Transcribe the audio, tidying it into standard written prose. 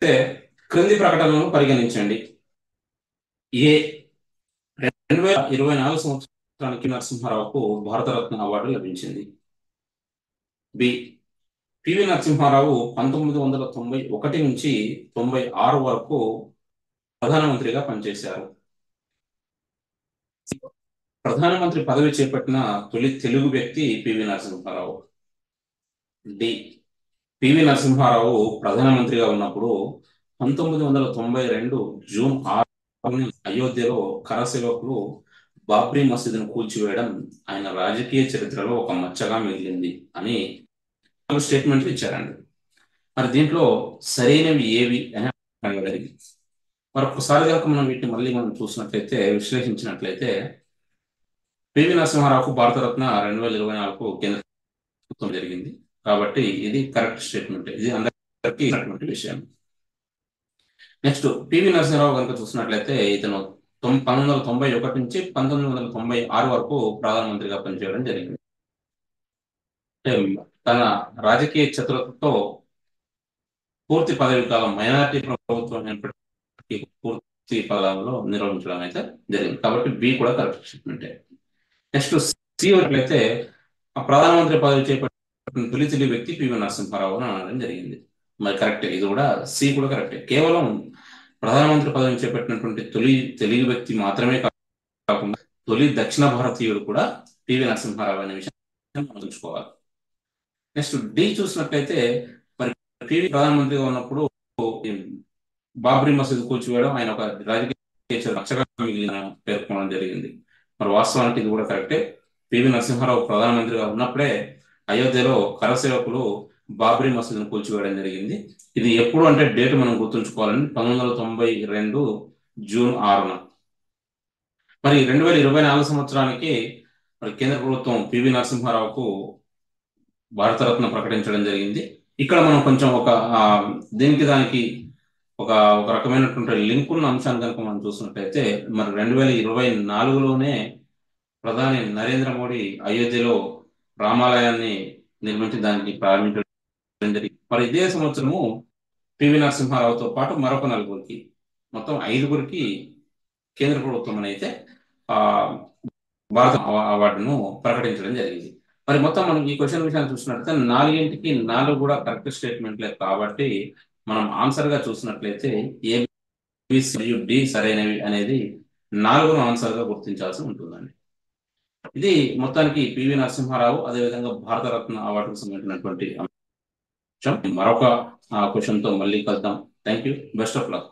అయితే క్రింది ప్రకటనలను పరిగణించండి. ఏ 2024 సంవత్సరానికి నరసింహారావుకు భారతరత్న అవార్డు లభించింది. బి పివి నరసింహారావు 1991 నుంచి 96 వరకు ప్రధానమంత్రిగా పనిచేశారు. ప్రధానమంత్రి పదవి చేపట్టిన తొలి తెలుగు వ్యక్తి పివి నరసింహారావు. డి పివి నరసింహారావు ప్రధానమంత్రిగా ఉన్నప్పుడు 1992 జూన్ 6 అయోధ్యలో కరసేవకులు బాబ్రీ మసీదును కూల్చివేయడం ఆయన రాజకీయ చరిత్రలో ఒక మచ్చగా మిగిలింది అని స్టేట్మెంట్లు ఇచ్చారండి. మరి దీంట్లో సరైనవి ఏవి అని అడగగలిగి మరొకసారి కనుక మనం వీటిని మళ్ళీ చూసినట్లయితే విశ్లేషించినట్లయితే పివి నరసింహారావుకు భారతరత్న 2024 కేంద్ర ప్రభుత్వం జరిగింది. కాబట్టి ఇది కరెక్ట్ స్టేట్మెంట్. ఇది అందరికీ విషయం. నెక్స్ట్ పివి నరసింహారావు కనుక చూసినట్లయితే ఇతను 1991 నుంచి 1996 వరకు ప్రధానమంత్రిగా పనిచేయడం జరిగింది. తన రాజకీయ చతురతతో పూర్తి పదవి కాలం మైనారిటీ ప్రభుత్వం పూర్తి పదవిలో నిర్వహించడం అయితే జరిగింది. కాబట్టి బి కూడా కరెక్ట్ స్టేట్మెంటే. నెక్స్ట్ సి అయితే ప్రధానమంత్రి పదవి చేపట్టిన తొలి వ్యక్తి పివి నరసింహారావు అని అనడం జరిగింది. మరి కరెక్టే, ఇది కూడా సి కూడా కరెక్టే. కేవలం ప్రధానమంత్రి పదవిని చేపట్టినటువంటి తొలి తెలుగు వ్యక్తి మాత్రమే కాకుండా తొలి దక్షిణ భారతీయుడు కూడా పివి నరసింహారావు అనే విషయం మనం ఉంచుకోవాలి. నెక్స్ట్ డి చూసినట్లయితే మరి పివి ప్రధానమంత్రిగా ఉన్నప్పుడు బాబ్రీ మసీదు కూల్చివేయడం ఆయన ఒక రాజకీయ రక్షగా మిగిలిన పేర్కొనడం జరిగింది. మరి వాస్తవానికి ఇది కూడా కరెక్టే. పివి నరసింహారావు ప్రధానమంత్రిగా ఉన్నప్పుడే అయోధ్యలో కరసేవకులు బాబ్రీ మసీదును కూల్చివేయడం జరిగింది. ఇది ఎప్పుడు అంటే డేట్ మనం గుర్తుంచుకోవాలని 1992 జూన్ 6న. మరి 2024 సంవత్సరానికి మరి కేంద్ర ప్రభుత్వం పివి నరసింహారావుకు భారతరత్న ప్రకటించడం జరిగింది. ఇక్కడ మనం కొంచెం ఒక దానికి ఒక రకమైనటువంటి లింక్ ఉన్న అంశాన్ని కనుక మనం చూసినట్లయితే మరి 2024లోనే ప్రధాని నరేంద్ర మోడీ అయోధ్యలో రామాలయాన్ని నిర్మించి దానికి ప్రారంభించడం జరిగింది. మరి ఇదే సంవత్సరము పివి నరసింహారావుతో పాటు మరొక నలుగురికి, మొత్తం 5గురికి కేంద్ర ప్రభుత్వం అయితే భారత అవార్డును ప్రకటించడం జరిగింది. మరి మొత్తం మనం ఈ క్వశ్చన్ విషయాన్ని చూసినట్లయితే 4కి 4 కూడా కరెక్ట్ స్టేట్మెంట్లే. కాబట్టి మనం ఆన్సర్ గా చూసినట్లయితే ఏ, బి మరియు డి సరైనవి అనేది 4ను ఆన్సర్ గా గుర్తించాల్సి ఉంటుందండి. ఇది మొత్తానికి పివి నరసింహారావు అదేవిధంగా భారతరత్న అవార్డుకు సంబంధించినటువంటి అంశం. మరొక క్వశ్చన్ తో మళ్ళీ కలుద్దాం. Thank you. Best of luck.